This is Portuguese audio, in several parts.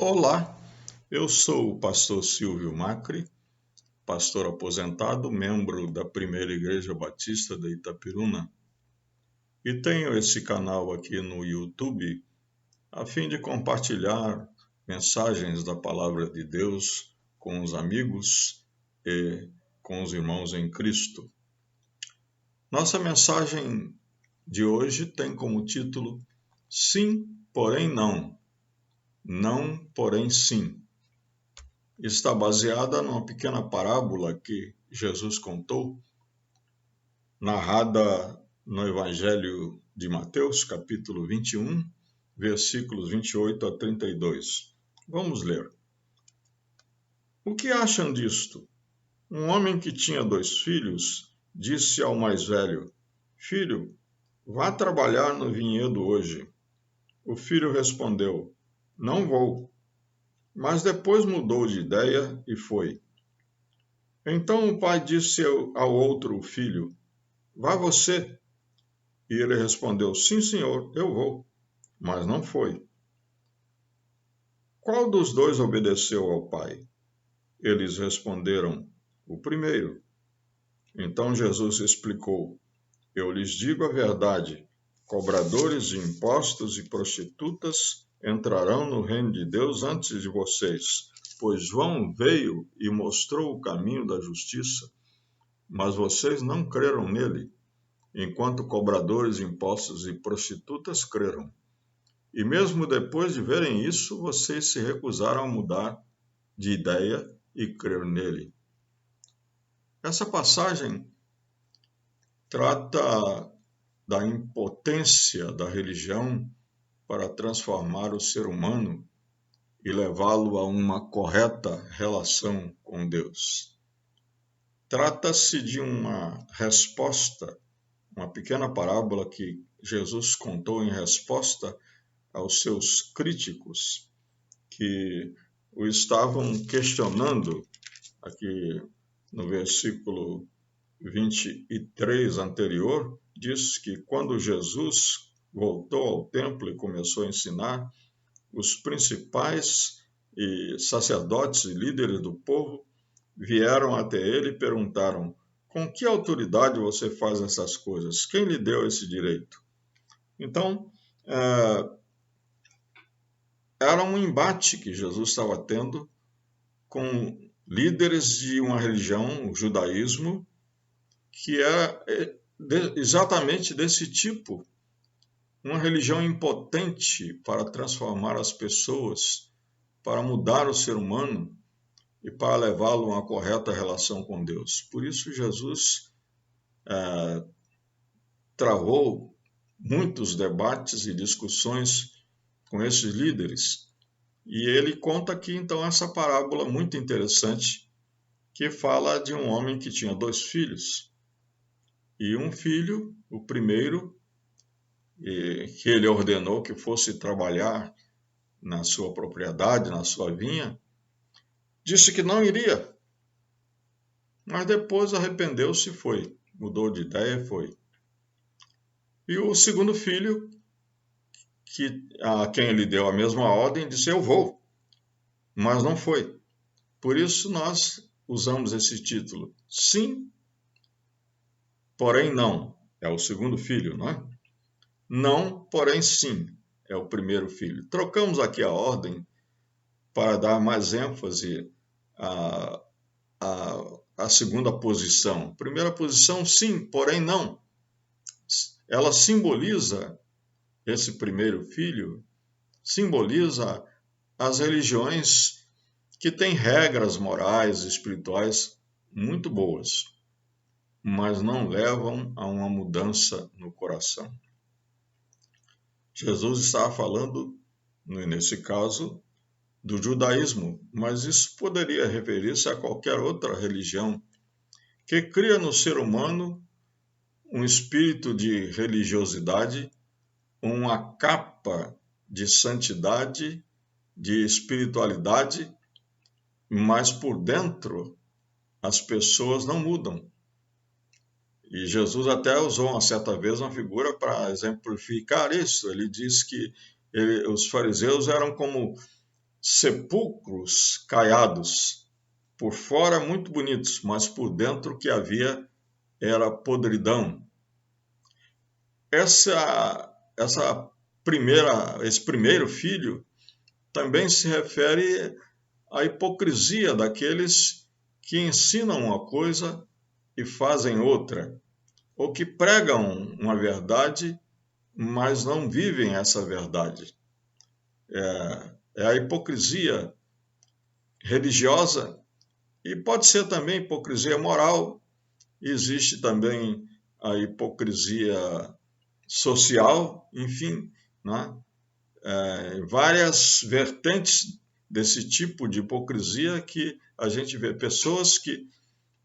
Olá, eu sou o pastor Silvio Macri, pastor aposentado, membro da Primeira Igreja Batista de Itapiruna, e tenho esse canal aqui no YouTube a fim de compartilhar mensagens da Palavra de Deus com os amigos e com os irmãos em Cristo. Nossa mensagem de hoje tem como título Sim, porém não. Não, porém sim. Está baseada numa pequena parábola que Jesus contou, narrada no Evangelho de Mateus, capítulo 21, versículos 28 a 32. Vamos ler. O que acham disto? Um homem que tinha 2 filhos disse ao mais velho: Filho, vá trabalhar no vinhedo hoje. O filho respondeu: Não vou. Mas depois mudou de ideia e foi. Então o pai disse ao outro filho: Vá você. E ele respondeu: Sim, senhor, eu vou. Mas não foi. Qual dos dois obedeceu ao pai? Eles responderam: O primeiro. Então Jesus explicou: Eu lhes digo a verdade: cobradores de impostos e prostitutas entrarão no reino de Deus antes de vocês, pois João veio e mostrou o caminho da justiça, mas vocês não creram nele, enquanto cobradores de impostos e prostitutas creram. E mesmo depois de verem isso, vocês se recusaram a mudar de ideia e crer nele. Essa passagem trata da impotência da religião para transformar o ser humano e levá-lo a uma correta relação com Deus. Trata-se de uma resposta, uma pequena parábola que Jesus contou em resposta aos seus críticos que o estavam questionando. Aqui no versículo 23 anterior, diz que quando Jesus voltou ao templo e começou a ensinar, os principais e sacerdotes e líderes do povo vieram até ele e perguntaram: com que autoridade você faz essas coisas? Quem lhe deu esse direito? Então, era um embate que Jesus estava tendo com líderes de uma religião, o judaísmo, que era exatamente desse tipo, uma religião impotente para transformar as pessoas, para mudar o ser humano e para levá-lo a uma correta relação com Deus. Por isso Jesus travou muitos debates e discussões com esses líderes. E ele conta aqui, então, essa parábola muito interessante, que fala de um homem que tinha 2 filhos. E um filho, o primeiro, que ele ordenou que fosse trabalhar na sua propriedade, na sua vinha, disse que não iria. Mas depois arrependeu-se e foi. Mudou de ideia e foi. E o segundo filho, a quem ele deu a mesma ordem, disse: Eu vou. Mas não foi. Por isso nós usamos esse título. Sim, porém não. É o segundo filho, não é? Não, porém sim. É o primeiro filho. Trocamos aqui a ordem para dar mais ênfase à segunda posição. Primeira posição, sim, porém não. Ela simboliza, esse primeiro filho, simboliza as religiões que têm regras morais e espirituais muito boas, mas não levam a uma mudança no coração. Jesus estava falando, nesse caso, do judaísmo, mas isso poderia referir-se a qualquer outra religião que cria no ser humano um espírito de religiosidade, uma capa de santidade, de espiritualidade, mas por dentro as pessoas não mudam. E Jesus até usou uma certa vez uma figura para exemplificar isso. Ele disse que os fariseus eram como sepulcros caiados, por fora muito bonitos, mas por dentro o que havia era podridão. Esse primeiro filho também se refere à hipocrisia daqueles que ensinam uma coisa e fazem outra, ou que pregam uma verdade, mas não vivem essa verdade. É a hipocrisia religiosa e pode ser também hipocrisia moral. Existe também a hipocrisia social, enfim, né? Várias vertentes desse tipo de hipocrisia que a gente vê pessoas que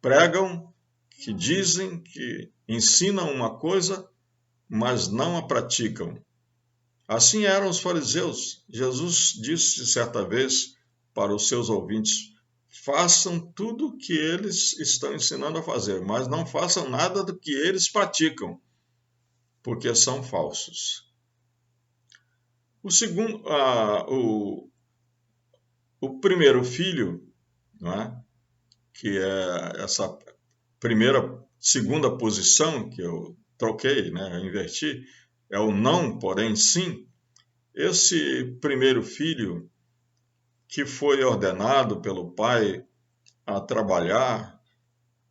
pregam, que dizem, que ensinam uma coisa, mas não a praticam. Assim eram os fariseus. Jesus disse certa vez para os seus ouvintes: façam tudo o que eles estão ensinando a fazer, mas não façam nada do que eles praticam, porque são falsos. O primeiro filho, não é? Que é essa segunda posição que eu troquei, né? Eu inverti, é o não, porém sim. Esse primeiro filho que foi ordenado pelo pai a trabalhar,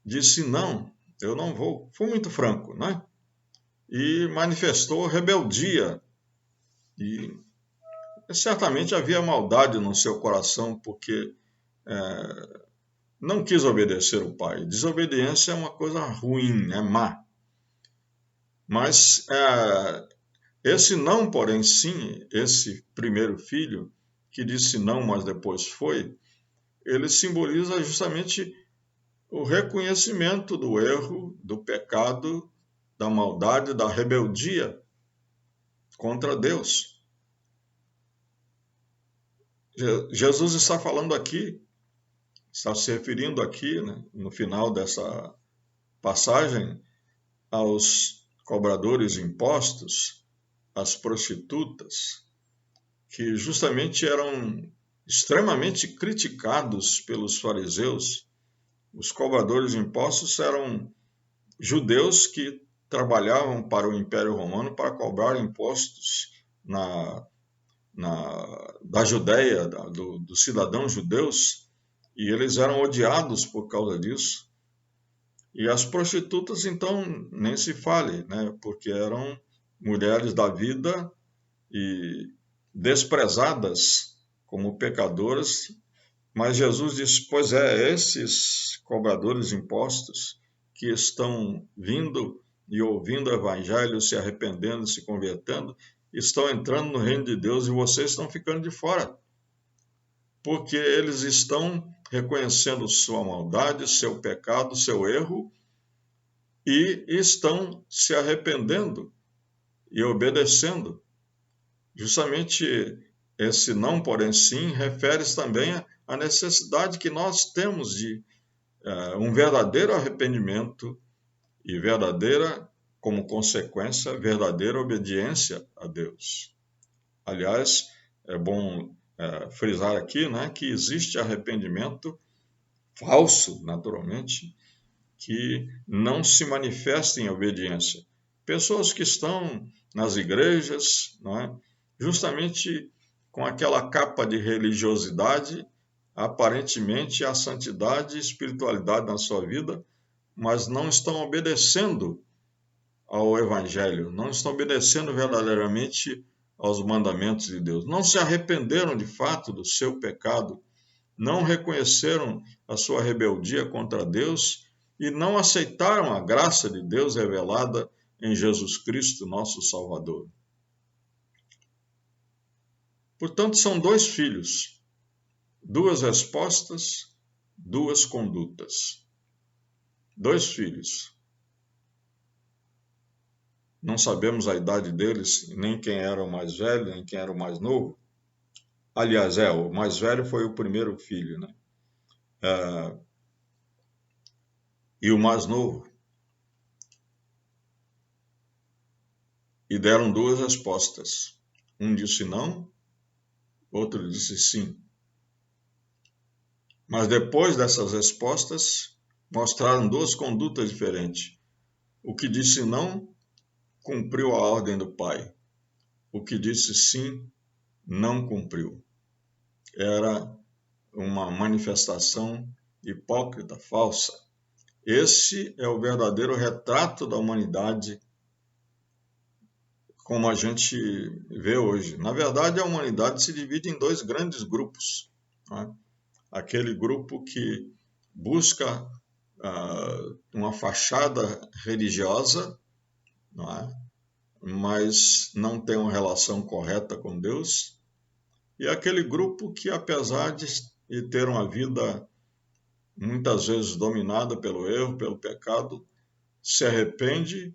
disse não, eu não vou. Foi muito franco, né? E manifestou rebeldia. E certamente havia maldade no seu coração, porque não quis obedecer o pai. Desobediência é uma coisa ruim, é má. Mas esse não, porém sim, esse primeiro filho, que disse não, mas depois foi, ele simboliza justamente o reconhecimento do erro, do pecado, da maldade, da rebeldia contra Deus. Jesus está falando aqui, está se referindo aqui, né, no final dessa passagem, aos cobradores de impostos, às prostitutas, que justamente eram extremamente criticados pelos fariseus. Os cobradores de impostos eram judeus que trabalhavam para o Império Romano para cobrar impostos da Judéia, dos cidadãos judeus, e eles eram odiados por causa disso. E as prostitutas, então, nem se fale, né? Porque eram mulheres da vida e desprezadas como pecadoras. Mas Jesus disse: pois esses cobradores de impostos que estão vindo e ouvindo o Evangelho, se arrependendo, se convertendo, estão entrando no reino de Deus e vocês estão ficando de fora. Porque eles estão reconhecendo sua maldade, seu pecado, seu erro, e estão se arrependendo e obedecendo. Justamente esse não, porém sim, refere-se também à necessidade que nós temos de um verdadeiro arrependimento e verdadeira, como consequência, verdadeira obediência a Deus. Aliás, é bom frisar aqui, né, que existe arrependimento falso, naturalmente, que não se manifesta em obediência. Pessoas que estão nas igrejas, não é? Justamente com aquela capa de religiosidade, aparentemente a santidade e espiritualidade na sua vida, mas não estão obedecendo ao Evangelho, não estão obedecendo verdadeiramente aos mandamentos de Deus, não se arrependeram de fato do seu pecado, não reconheceram a sua rebeldia contra Deus e não aceitaram a graça de Deus revelada em Jesus Cristo, nosso Salvador. Portanto, são dois filhos, duas respostas, duas condutas. Dois filhos. Não sabemos a idade deles, nem quem era o mais velho, nem quem era o mais novo. Aliás, o mais velho foi o primeiro filho, né? E o mais novo. E deram duas respostas. Um disse não, outro disse sim. Mas depois dessas respostas, mostraram duas condutas diferentes. O que disse não, cumpriu a ordem do pai. O que disse sim, não cumpriu. Era uma manifestação hipócrita, falsa. Esse é o verdadeiro retrato da humanidade como a gente vê hoje. Na verdade, a humanidade se divide em dois grandes grupos. Né? Aquele grupo que busca uma fachada religiosa, não é? Mas não tem uma relação correta com Deus, e aquele grupo que, apesar de ter uma vida muitas vezes dominada pelo erro, pelo pecado, se arrepende,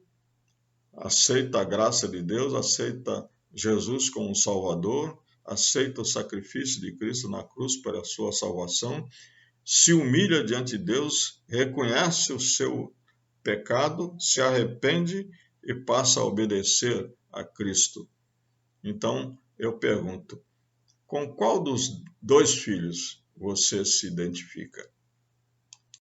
aceita a graça de Deus, aceita Jesus como Salvador, aceita o sacrifício de Cristo na cruz para a sua salvação, se humilha diante de Deus, reconhece o seu pecado, se arrepende e passa a obedecer a Cristo. Então, eu pergunto, com qual dos dois filhos você se identifica?